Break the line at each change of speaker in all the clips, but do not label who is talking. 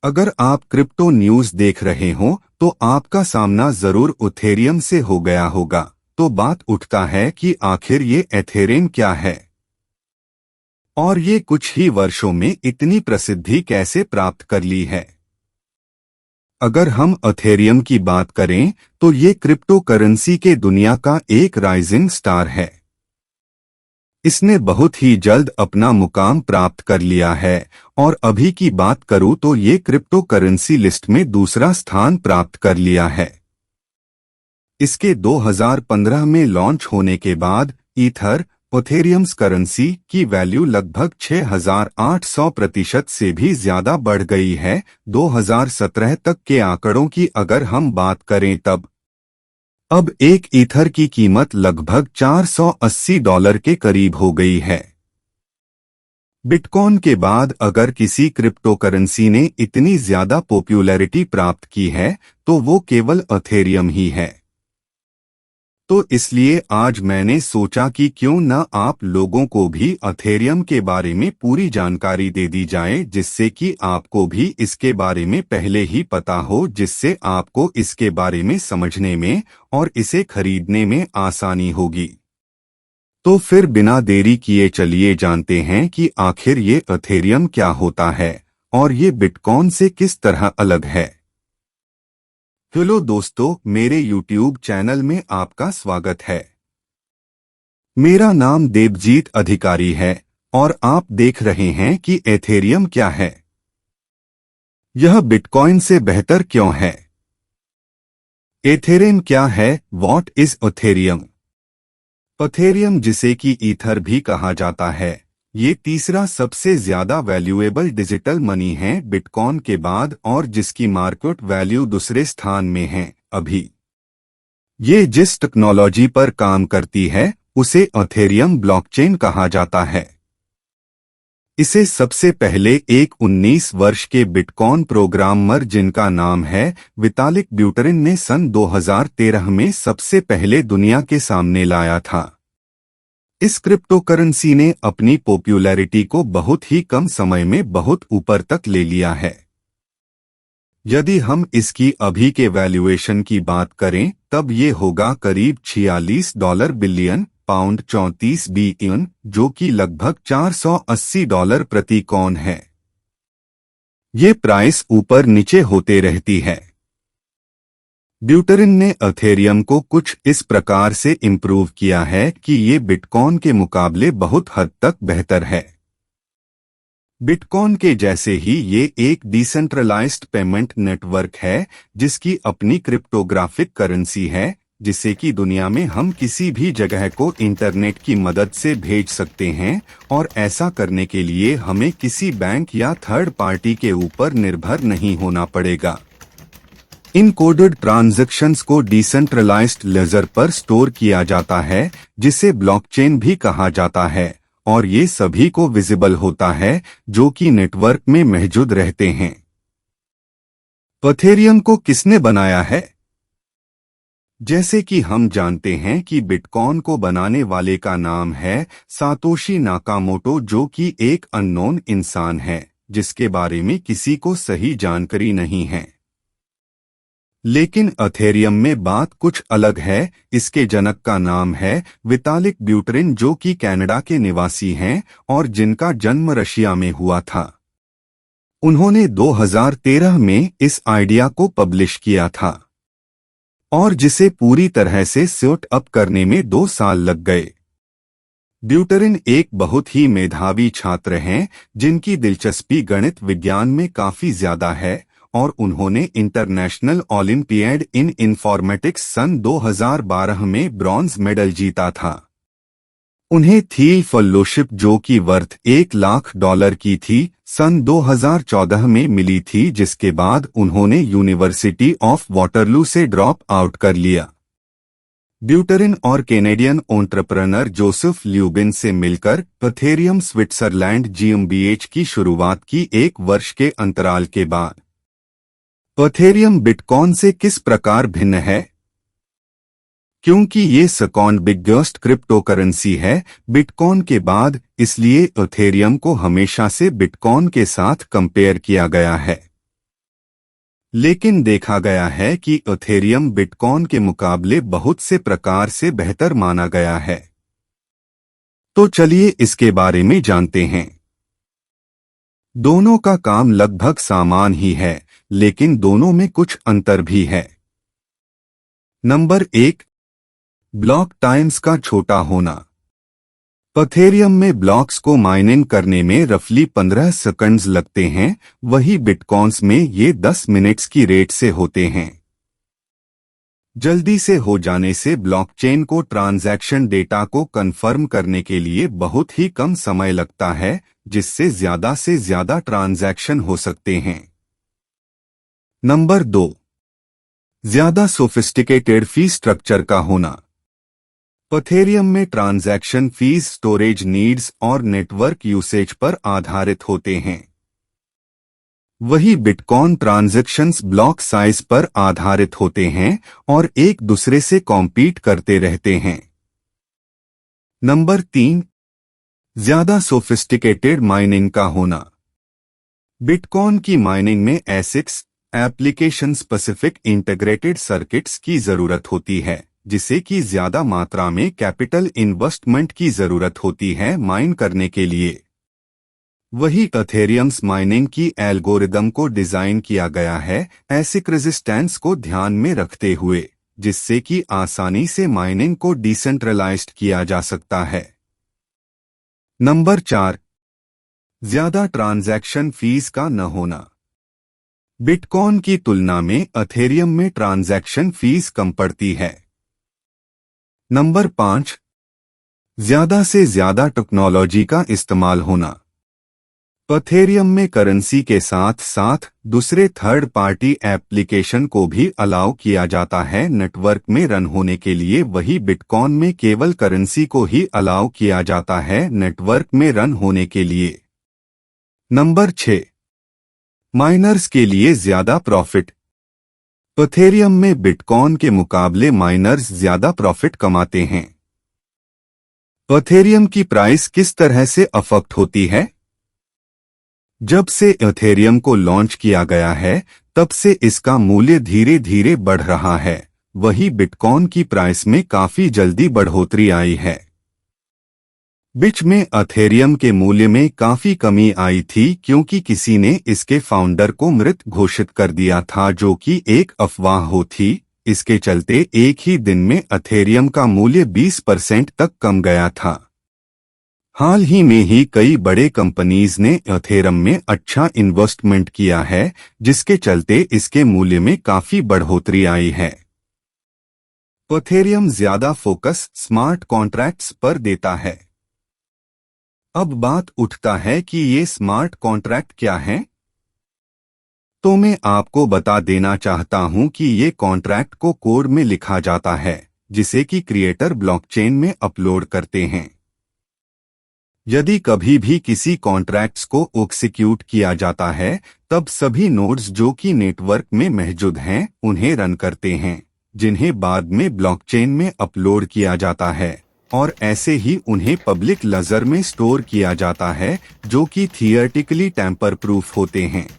अगर आप crypto news देख रहे हो तो आपका सामना जरूर इथेरियम से हो गया होगा। तो बात उठता है कि आखिर ये इथेरियम क्या है और ये कुछ ही वर्षों में इतनी प्रसिद्धि कैसे प्राप्त कर ली है। अगर हम इथेरियम की बात करें तो ये क्रिप्टो करेंसी के दुनिया का एक राइजिंग स्टार है। इसने बहुत ही जल्द अपना मुकाम प्राप्त कर लिया है और अभी की बात करूं तो ये क्रिप्टो करेंसी लिस्ट में दूसरा स्थान प्राप्त कर लिया है। इसके 2015 में लॉन्च होने के बाद ईथर इथेरियम्स करेंसी की वैल्यू लगभग 6,800% से भी ज्यादा बढ़ गई है। 2017 तक के आंकड़ों की अगर हम बात करें तब अब एक ईथर की कीमत लगभग $480 के करीब हो गई है। बिटकॉइन के बाद अगर किसी क्रिप्टो करेंसी ने इतनी ज्यादा पॉपुलैरिटी प्राप्त की है तो वो केवल इथेरियम ही है। तो इसलिए आज मैंने सोचा कि क्यों न आप लोगों को भी इथेरियम के बारे में पूरी जानकारी दे दी जाए, जिससे कि आपको भी इसके बारे में पहले ही पता हो, जिससे आपको इसके बारे में समझने में और इसे खरीदने में आसानी होगी। तो फिर बिना देरी किए चलिए जानते हैं कि आखिर ये इथेरियम क्या होता है और ये बिटकॉइन से किस तरह अलग है। हेलो दोस्तों, मेरे YouTube चैनल में आपका स्वागत है। मेरा नाम देवजीत अधिकारी है और आप देख रहे हैं कि इथेरियम क्या है। यह बिटकॉइन से बेहतर क्यों है। इथेरियम क्या है? What is Ethereum? इथेरियम, जिसे कि ईथर भी कहा जाता है, ये तीसरा सबसे ज्यादा वैल्यूएबल डिजिटल मनी है बिटकॉइन के बाद और जिसकी मार्केट वैल्यू दूसरे स्थान में है। अभी ये जिस टेक्नोलॉजी पर काम करती है उसे इथेरियम ब्लॉकचेन कहा जाता है। इसे सबसे पहले एक 19 वर्ष के बिटकॉइन प्रोग्रामर जिनका नाम है वितालिक ब्यूटेरिन ने सन 2013 में सबसे पहले दुनिया के सामने लाया था। इस क्रिप्टो करेंसी ने अपनी पॉपुलैरिटी को बहुत ही कम समय में बहुत ऊपर तक ले लिया है। यदि हम इसकी अभी के वैल्यूएशन की बात करें तब ये होगा करीब $46 बिलियन, पाउंड 34 बिलियन, जो कि लगभग $480 प्रति कॉइन है। ये प्राइस ऊपर नीचे होते रहती है। ब्यूटेरिन ने इथेरियम को कुछ इस प्रकार से इम्प्रूव किया है कि ये बिटकॉइन के मुकाबले बहुत हद तक बेहतर है। बिटकॉइन के जैसे ही ये एक डिसेंट्रलाइज्ड पेमेंट नेटवर्क है जिसकी अपनी क्रिप्टोग्राफिक करेंसी है, जिसे कि दुनिया में हम किसी भी जगह को इंटरनेट की मदद से भेज सकते हैं और ऐसा करने के लिए हमें किसी बैंक या थर्ड पार्टी के ऊपर निर्भर नहीं होना पड़ेगा। इन कोडेड ट्रांजैक्शंस को डिसेंट्रलाइज्ड लेजर पर स्टोर किया जाता है जिसे ब्लॉकचेन भी कहा जाता है और ये सभी को विजिबल होता है जो कि नेटवर्क में मौजूद रहते हैं। इथेरियम को किसने बनाया है? जैसे कि हम जानते हैं कि बिटकॉइन को बनाने वाले का नाम है सातोशी नाकामोटो, जो कि एक अननोन इंसान है जिसके बारे में किसी को सही जानकारी नहीं है। लेकिन इथेरियम में बात कुछ अलग है। इसके जनक का नाम है वितालिक ब्यूटेरिन, जो कि कनाडा के निवासी हैं और जिनका जन्म रशिया में हुआ था। उन्होंने 2013 में इस आइडिया को पब्लिश किया था और जिसे पूरी तरह से सेट अप करने में 2 साल लग गए। ब्यूटेरिन एक बहुत ही मेधावी छात्र हैं जिनकी दिलचस्पी गणित विज्ञान में काफी ज्यादा है और उन्होंने इंटरनेशनल ओलंपियाड इन इंफॉर्मेटिक्स सन 2012 में ब्रॉन्ज मेडल जीता था। उन्हें थियल फेलोशिप, जो कि वर्थ $1,00,000 की थी, सन 2014 में मिली थी, जिसके बाद उन्होंने यूनिवर्सिटी ऑफ वाटरलू से ड्रॉप आउट कर लिया। ब्यूटेरिन और कैनेडियन एंटरप्रेन्योर जोसेफ ल्यूबिन से मिलकर इथेरियम स्विट्जरलैंड GmbH की शुरुआत की 1 वर्ष के अंतराल के बाद। इथेरियम बिटकॉइन से किस प्रकार भिन्न है? क्योंकि ये सेकंड बिगेस्ट क्रिप्टो करेंसी है बिटकॉइन के बाद, इसलिए इथेरियम को हमेशा से बिटकॉइन के साथ कंपेयर किया गया है। लेकिन देखा गया है कि इथेरियम बिटकॉइन के मुकाबले बहुत से प्रकार से बेहतर माना गया है। तो चलिए इसके बारे में जानते हैं। दोनों का काम लगभग समान ही है, लेकिन दोनों में कुछ अंतर भी है। नंबर 1, ब्लॉक टाइम्स का छोटा होना। इथेरियम में ब्लॉक्स को माइनिंग करने में रफली 15 सेकंड्स लगते हैं, वही बिटकॉइंस में ये 10 मिनट्स की रेट से होते हैं। जल्दी से हो जाने से ब्लॉकचेन को ट्रांजैक्शन डेटा को कंफर्म करने के लिए बहुत ही कम समय लगता है, जिससे से ज्यादा ट्रांजैक्शन हो सकते हैं। नंबर 2, ज्यादा सोफिस्टिकेटेड फी स्ट्रक्चर का होना। इथेरियम में ट्रांजैक्शन फीस स्टोरेज नीड्स और नेटवर्क यूसेज पर आधारित होते हैं, वही बिटकॉइन ट्रांजैक्शंस ब्लॉक साइज पर आधारित होते हैं और एक दूसरे से कॉम्पीट करते रहते हैं। नंबर 3, ज्यादा सोफिस्टिकेटेड माइनिंग का होना। बिटकॉइन की माइनिंग में Asics application specific integrated circuits की जरूरत होती है, जिसे कि ज्यादा मात्रा में कैपिटल इन्वेस्टमेंट की जरूरत होती है माइन करने के लिए। वही इथेरियम्स माइनिंग की एल्गोरिदम को डिजाइन किया गया है एसिक रेजिस्टेंस को ध्यान में रखते हुए, जिससे कि आसानी से माइनिंग को डिसेंट्रलाइज्ड किया जा सकता है। नंबर 4, ज्यादा ट्रांजैक्शन फीस का न होना। बिटकॉइन की तुलना में इथेरियम में ट्रांजैक्शन फीस कम पड़ती है। नंबर 5, ज्यादा से ज्यादा टेक्नोलॉजी का इस्तेमाल होना। इथेरियम में करेंसी के साथ साथ दूसरे थर्ड पार्टी एप्लीकेशन को भी अलाउ किया जाता है नेटवर्क में रन होने के लिए, वही बिटकॉइन में केवल करेंसी को ही अलाउ किया जाता है नेटवर्क में रन होने के लिए। नंबर 6, माइनर्स के लिए ज्यादा प्रॉफिट। इथेरियम में बिटकॉइन के मुकाबले माइनर्स ज्यादा प्रॉफिट कमाते हैं। इथेरियम की प्राइस किस तरह से अफेक्ट होती है? जब से इथेरियम को लॉन्च किया गया है, तब से इसका मूल्य धीरे धीरे बढ़ रहा है, वही बिटकॉइन की प्राइस में काफी जल्दी बढ़ोतरी आई है। बीच में इथेरियम के मूल्य में काफी कमी आई थी क्योंकि किसी ने इसके फाउंडर को मृत घोषित कर दिया था, जो कि एक अफवाह हो थी। इसके चलते एक ही दिन में इथेरियम का मूल्य 20% तक कम गया था। हाल ही में ही कई बड़े कंपनीज ने इथेरियम में अच्छा इन्वेस्टमेंट किया है, जिसके चलते इसके मूल्य में काफी बढ़ोतरी आई है। इथेरियम ज्यादा फोकस स्मार्ट कॉन्ट्रैक्ट्स पर देता है। अब बात उठता है कि ये स्मार्ट कॉन्ट्रैक्ट क्या हैं? तो मैं आपको बता देना चाहता हूं कि ये कॉन्ट्रैक्ट को कोड में लिखा जाता है, जिसे कि क्रिएटर ब्लॉकचेन में अपलोड करते हैं। यदि कभी भी किसी कॉन्ट्रैक्ट्स को एग्जीक्यूट किया जाता है, तब सभी नोड्स जो कि नेटवर्क में मौजूद हैं उन्हें रन करते हैं, जिन्हें बाद में ब्लॉकचेन में अपलोड किया जाता है, और ऐसे ही उन्हें पब्लिक लेजर में स्टोर किया जाता है, जो कि थियोरेटिकली टैम्पर प्रूफ होते हैं।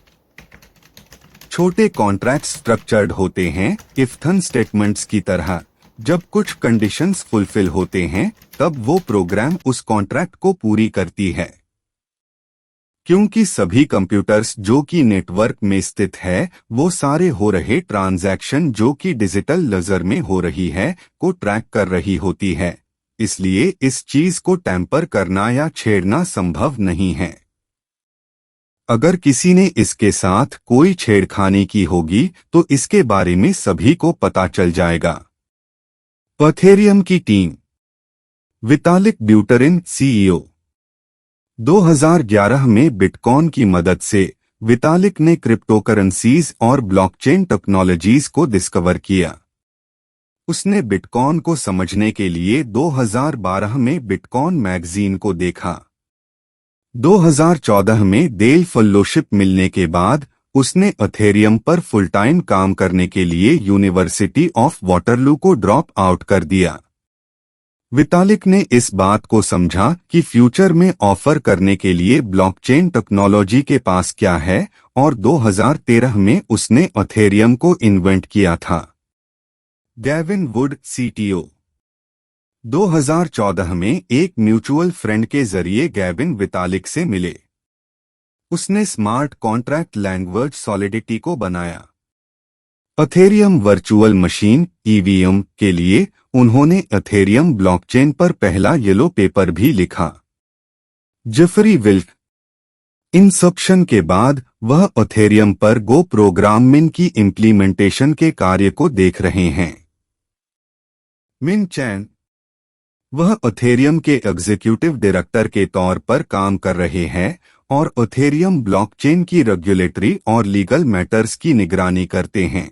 छोटे कॉन्ट्रैक्ट स्ट्रक्चर्ड होते हैं इफ-थन स्टेटमेंट्स की तरह। जब कुछ कंडीशंस फुलफिल होते हैं, तब वो प्रोग्राम उस कॉन्ट्रैक्ट को पूरी करती है। क्योंकि सभी कंप्यूटर्स जो कि नेटवर्क में स्थित है, वो सारे हो रहे ट्रांजैक्शन जो कि डिजिटल लेजर में हो रही है को ट्रैक कर रही होती है, इसलिए इस चीज को टैम्पर करना या छेड़ना संभव नहीं है। अगर किसी ने इसके साथ कोई छेड़खानी की होगी तो इसके बारे में सभी को पता चल जाएगा। इथेरियम की टीम। वितालिक Buterin CEO. 2011 में बिटकॉइन की मदद से वितालिक ने क्रिप्टोकरेंसीज और ब्लॉकचेन टेक्नोलॉजीज को डिस्कवर किया। उसने बिटकॉइन को समझने के लिए 2012 में बिटकॉइन मैगजीन को देखा। 2014 में डेल फेलोशिप मिलने के बाद उसने इथेरियम पर फुल टाइम काम करने के लिए यूनिवर्सिटी ऑफ वाटरलू को ड्रॉप आउट कर दिया।
वितालिक ने इस बात को समझा कि फ्यूचर में ऑफर करने के लिए ब्लॉकचेन टेक्नोलॉजी के पास क्या है, और 2013 में उसने एथेरियम को इन्वेंट किया था। Gavin would, CTO. 2014 में एक म्यूचुअल फ्रेंड के जरिए गैविन वितालिक से मिले। उसने स्मार्ट कॉन्ट्रैक्ट लैंग्वेज सॉलिडिटी को बनाया। एथेरियम वर्चुअल मशीन ईवीएम के लिए उन्होंने एथेरियम ब्लॉकचेन पर पहला येलो पेपर भी लिखा। Jeffrey Wilk. इंसेप्शन के बाद वह एथेरियम पर गो प्रोग्रामिंग की इम्प्लीमेंटेशन के कार्य को देख रहे हैं। मिन चैन। वह एथेरियम के एग्जीक्यूटिव डायरेक्टर के तौर पर काम कर रहे हैं और एथेरियम ब्लॉकचेन की रेगुलेटरी और लीगल मैटर्स की निगरानी करते हैं।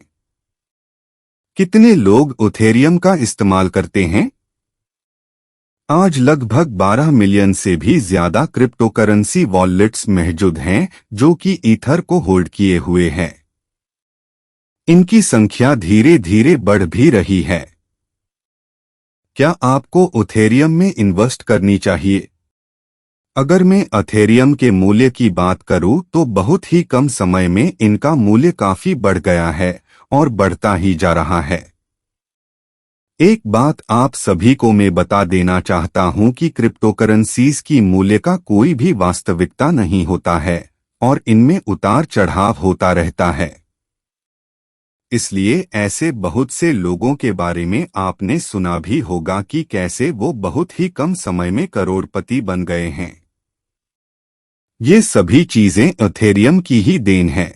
कितने लोग एथेरियम का इस्तेमाल करते हैं? आज लगभग 12 मिलियन से भी ज्यादा क्रिप्टोकरेंसी वॉलेट्स मौजूद हैं जो कि ईथर को होल्ड किए हुए हैं। इनकी संख्या धीरे धीरे बढ़ भी रही है। क्या आपको एथेरियम में इन्वेस्ट करनी चाहिए? अगर मैं एथेरियम के मूल्य की बात करूं तो बहुत ही कम समय में इनका मूल्य काफी बढ़ गया है और बढ़ता ही जा रहा है। एक बात आप सभी को मैं बता देना चाहता हूं कि क्रिप्टोकरेंसीज की मूल्य का कोई भी वास्तविकता नहीं होता है और इनमें उतार चढ़ाव होता रहता है। इसलिए ऐसे बहुत से लोगों के बारे में आपने सुना भी होगा कि कैसे वो बहुत ही कम समय में करोड़पति बन गए हैं। ये सभी चीजें एथेरियम की ही देन है।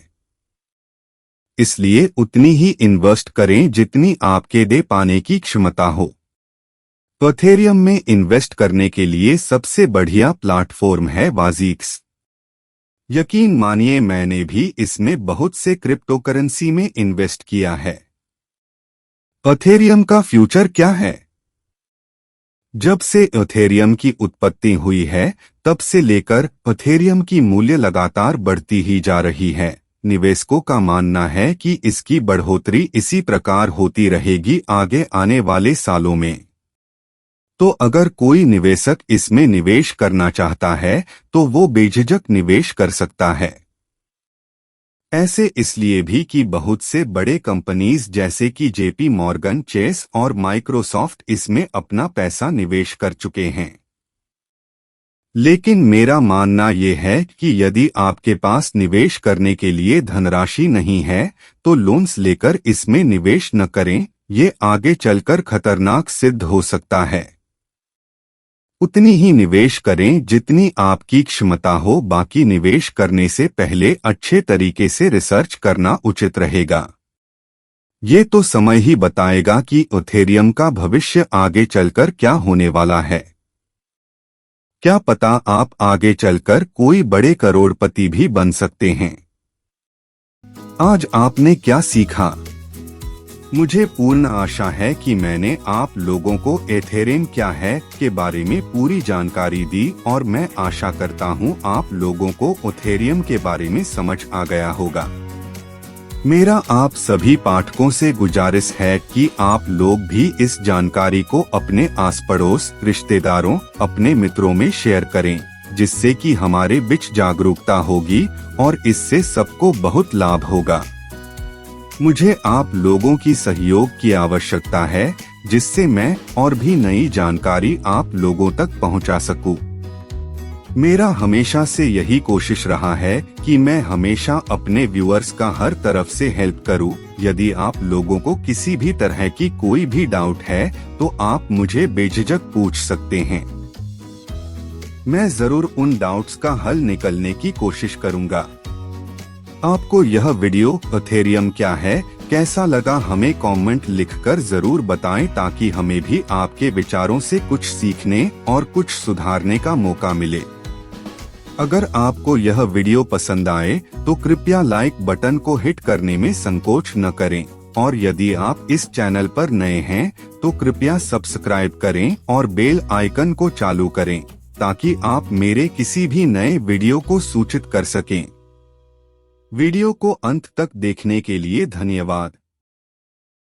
इसलिए उतनी ही इन्वेस्ट करें जितनी आपके दे पाने की क्षमता हो। एथेरियम में इन्वेस्ट करने के लिए सबसे बढ़िया प्लेटफॉर्म है वाज़िक्स। यकीन मानिए मैंने भी इसमें बहुत से क्रिप्टोकरेंसी में इन्वेस्ट किया है। एथेरियम का फ्यूचर क्या है? जब से एथेरियम की उत्पत्ति हुई है तब से लेकर एथेरियम की मूल्य लगातार बढ़ती ही जा रही है। निवेशकों का मानना है कि इसकी बढ़ोतरी इसी प्रकार होती रहेगी आगे आने वाले सालों में। तो अगर कोई निवेशक इसमें निवेश करना चाहता है तो वो बेझिझक निवेश कर सकता है। ऐसे इसलिए भी कि बहुत से बड़े कंपनीज जैसे कि जेपी मॉर्गन चेस और माइक्रोसॉफ्ट इसमें अपना पैसा निवेश कर चुके हैं। लेकिन मेरा मानना यह है कि यदि आपके पास निवेश करने के लिए धनराशि नहीं है तो लोन्स लेकर इसमें निवेश न करें, ये आगे चलकर खतरनाक सिद्ध हो सकता है। उतनी ही निवेश करें जितनी आपकी क्षमता हो। बाकी निवेश करने से पहले अच्छे तरीके से रिसर्च करना उचित रहेगा। ये तो समय ही बताएगा कि एथेरियम का भविष्य आगे चलकर क्या होने वाला है। क्या पता आप आगे चलकर कोई बड़े करोड़पति भी बन सकते हैं। आज आपने क्या सीखा? मुझे पूर्ण आशा है कि मैंने आप लोगों को एथेरियम क्या है के बारे में पूरी जानकारी दी और मैं आशा करता हूं आप लोगों को एथेरियम के बारे में समझ आ गया होगा। मेरा आप सभी पाठकों से गुजारिश है कि आप लोग भी इस जानकारी को अपने आस पड़ोस, रिश्तेदारों, अपने मित्रों में शेयर करें, जिससे कि हमारे बीच जागरूकता होगी और इससे सबको बहुत लाभ होगा। मुझे आप लोगों की सहयोग की आवश्यकता है जिससे मैं और भी नई जानकारी आप लोगों तक पहुंचा सकूं। मेरा हमेशा से यही कोशिश रहा है कि मैं हमेशा अपने व्यूअर्स का हर तरफ से हेल्प करूं। यदि आप लोगों को किसी भी तरह की कोई भी डाउट है तो आप मुझे बेझिझक पूछ सकते हैं। मैं जरूर उन डाउट्स का हल निकालने की कोशिश करूंगा। आपको यह वीडियो एथेरियम क्या है कैसा लगा हमें कमेंट लिखकर जरूर बताएं ताकि हमें भी आपके विचारों से कुछ सीखने और कुछ सुधारने का मौका मिले। अगर आपको यह वीडियो पसंद आए तो कृपया लाइक बटन को हिट करने में संकोच न करें और यदि आप इस चैनल पर नए हैं तो कृपया सब्सक्राइब करें और बेल आइकन को चालू करें ताकि आप मेरे किसी भी नए वीडियो को सूचित कर सकें। वीडियो को अंत तक देखने के लिए धन्यवाद।